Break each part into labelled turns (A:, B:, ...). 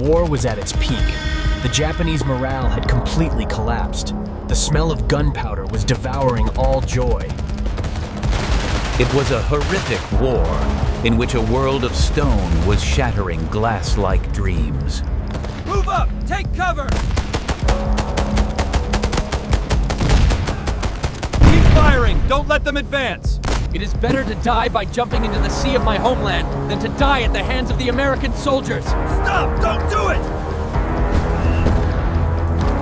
A: war was at its peak. The Japanese morale had completely collapsed. The smell of gunpowder was devouring all joy.
B: It was a horrific war in which a world of stone was shattering glass-like dreams.
C: Move up! Take cover! Keep firing! Don't let them advance!
D: It is better to die by jumping into the sea of my homeland than to die at the hands of the American soldiers.
C: Stop! Don't do it!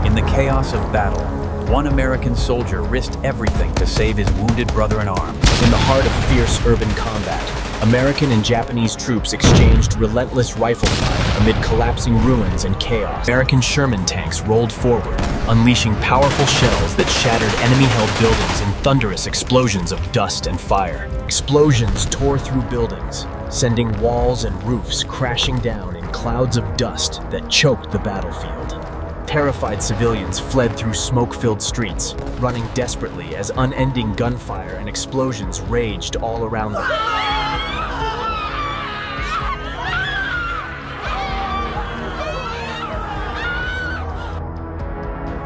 B: In the chaos of battle, one American soldier risked everything to save his wounded brother in arms.
A: In the heart of fierce urban combat, American and Japanese troops exchanged relentless rifle fire amid collapsing ruins and chaos. American Sherman tanks rolled forward, unleashing powerful shells that shattered enemy-held buildings in thunderous explosions of dust and fire. Explosions tore through buildings, sending walls and roofs crashing down in clouds of dust that choked the battlefield. Terrified civilians fled through smoke-filled streets, running desperately as unending gunfire and explosions raged all around them.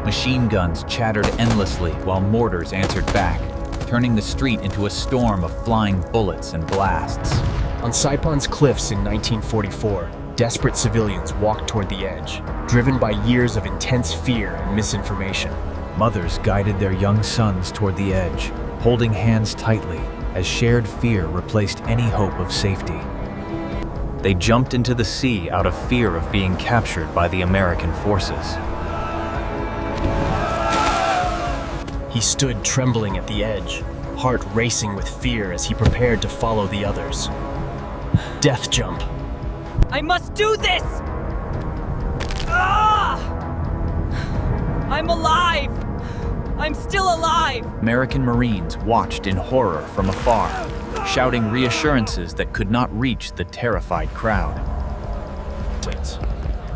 B: Machine guns chattered endlessly while mortars answered back, turning the street into a storm of flying bullets and blasts.
A: On Saipan's cliffs in 1944, desperate civilians walked toward the edge, driven by years of intense fear and misinformation.
B: Mothers guided their young sons toward the edge, holding hands tightly as shared fear replaced any hope of safety. They jumped into the sea out of fear of being captured by the American forces.
A: He stood trembling at the edge, heart racing with fear as he prepared to follow the others. Death jump.
E: I must do this! Ah! I'm alive! I'm still alive!
B: American Marines watched in horror from afar, shouting reassurances that could not reach the terrified crowd.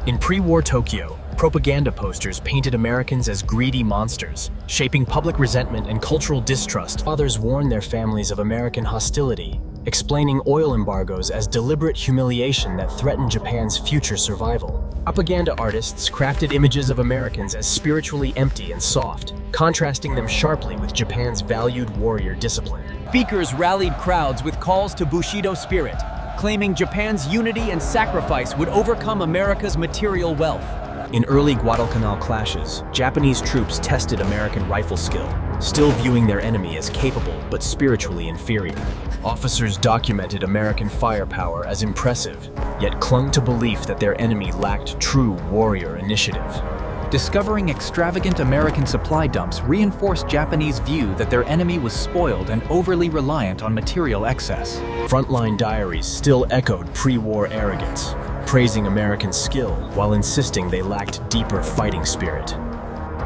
A: In pre-war Tokyo, propaganda posters painted Americans as greedy monsters, shaping public resentment and cultural distrust. Others warned their families of American hostility, explaining oil embargoes as deliberate humiliation that threatened Japan's future survival. Propaganda artists crafted images of Americans as spiritually empty and soft, contrasting them sharply with Japan's valued warrior discipline.
D: Speakers rallied crowds with calls to Bushido spirit, claiming Japan's unity and sacrifice would overcome America's material wealth.
A: In early Guadalcanal clashes, Japanese troops tested American rifle skill, still viewing their enemy as capable but spiritually inferior. Officers documented American firepower as impressive, yet clung to belief that their enemy lacked true warrior initiative.
B: Discovering extravagant American supply dumps reinforced Japanese view that their enemy was spoiled and overly reliant on material excess.
A: Frontline diaries still echoed pre-war arrogance, praising American skill while insisting they lacked deeper fighting spirit.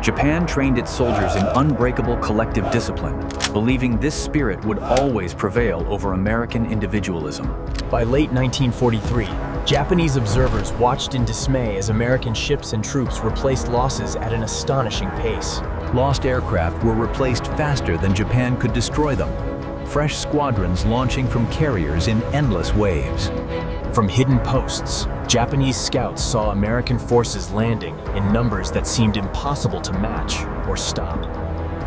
B: Japan trained its soldiers in unbreakable collective discipline, believing this spirit would always prevail over American individualism.
A: By late 1943, Japanese observers watched in dismay as American ships and troops replaced losses at an astonishing pace.
B: Lost aircraft were replaced faster than Japan could destroy them, fresh squadrons launching from carriers in endless waves.
A: From hidden posts, Japanese scouts saw American forces landing in numbers that seemed impossible to match or stop.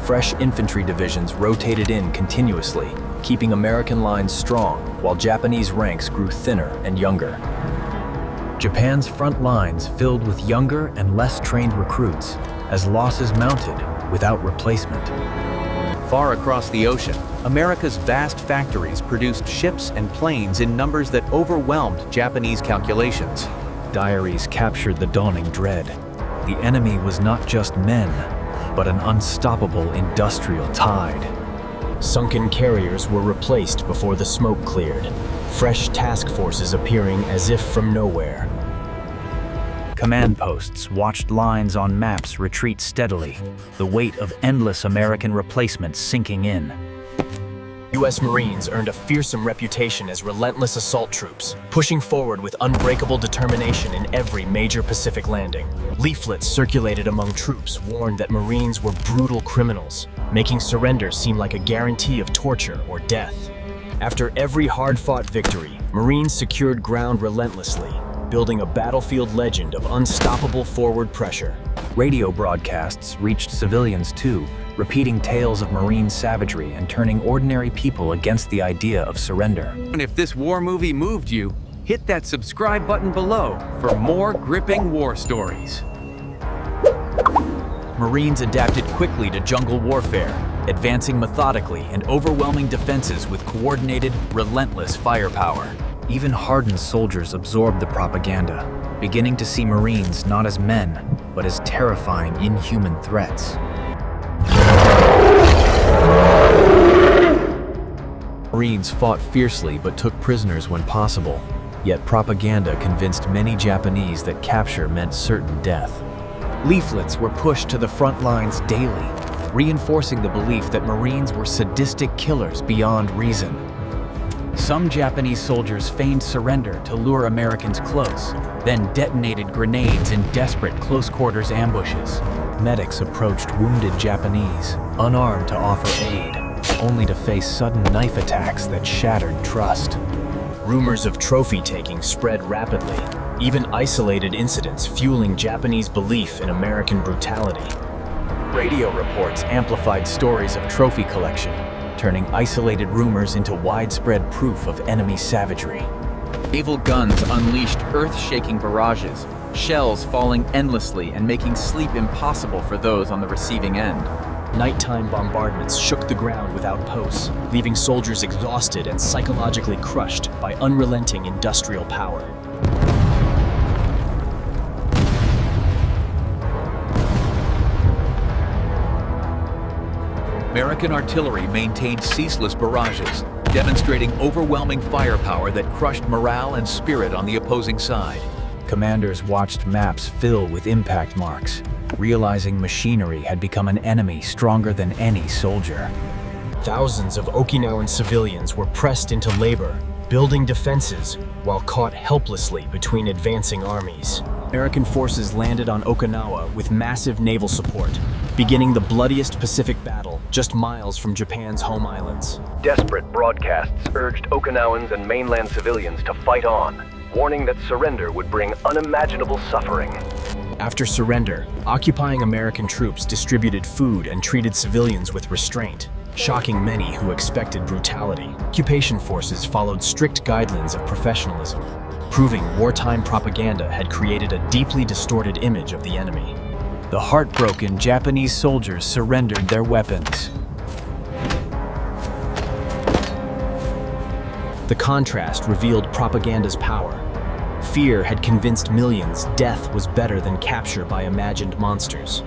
A: Fresh infantry divisions rotated in continuously, keeping American lines strong while Japanese ranks grew thinner and younger. Japan's front lines filled with younger and less trained recruits as losses mounted without replacement. Far across the ocean, America's vast factories produced ships and planes in numbers that overwhelmed Japanese calculations. Diaries captured the dawning dread. The enemy was not just men, but an unstoppable industrial tide. Sunken carriers were replaced before the smoke cleared, fresh task forces appearing as if from nowhere.
B: Command posts watched lines on maps retreat steadily, the weight of endless American replacements sinking in.
A: U.S. Marines earned a fearsome reputation as relentless assault troops, pushing forward with unbreakable determination in every major Pacific landing. Leaflets circulated among troops warned that Marines were brutal criminals, making surrender seem like a guarantee of torture or death. After every hard-fought victory, Marines secured ground relentlessly, building a battlefield legend of unstoppable forward pressure.
B: Radio broadcasts reached civilians too, repeating tales of Marine savagery and turning ordinary people against the idea of surrender.
D: And if this war movie moved you, hit that subscribe button below for more gripping war stories. Marines adapted quickly to jungle warfare, advancing methodically and overwhelming defenses with coordinated, relentless firepower.
B: Even hardened soldiers absorbed the propaganda, beginning to see Marines not as men, but as terrifying, inhuman threats. Marines fought fiercely but took prisoners when possible, yet propaganda convinced many Japanese that capture meant certain death. Leaflets were pushed to the front lines daily, reinforcing the belief that Marines were sadistic killers beyond reason. Some Japanese soldiers feigned surrender to lure Americans close, then detonated grenades in desperate close-quarters ambushes. Medics approached wounded Japanese, unarmed to offer aid, only to face sudden knife attacks that shattered trust.
A: Rumors of trophy-taking spread rapidly, even isolated incidents fueling Japanese belief in American brutality.
B: Radio reports amplified stories of trophy collection, turning isolated rumors into widespread proof of enemy savagery.
D: Naval guns unleashed earth-shaking barrages, shells falling endlessly and making sleep impossible for those on the receiving end.
A: Nighttime bombardments shook the ground with outposts, leaving soldiers exhausted and psychologically crushed by unrelenting industrial power.
D: American artillery maintained ceaseless barrages, demonstrating overwhelming firepower that crushed morale and spirit on the opposing side.
B: Commanders watched maps fill with impact marks, realizing machinery had become an enemy stronger than any soldier.
A: Thousands of Okinawan civilians were pressed into labor, building defenses while caught helplessly between advancing armies. American forces landed on Okinawa with massive naval support, beginning the bloodiest Pacific battle just miles from Japan's home islands.
F: Desperate broadcasts urged Okinawans and mainland civilians to fight on, warning that surrender would bring unimaginable suffering.
A: After surrender, occupying American troops distributed food and treated civilians with restraint, shocking many who expected brutality. Occupation forces followed strict guidelines of professionalism, proving wartime propaganda had created a deeply distorted image of the enemy.
B: The heartbroken Japanese soldiers surrendered their weapons.
A: The contrast revealed propaganda's power. Fear had convinced millions death was better than capture by imagined monsters.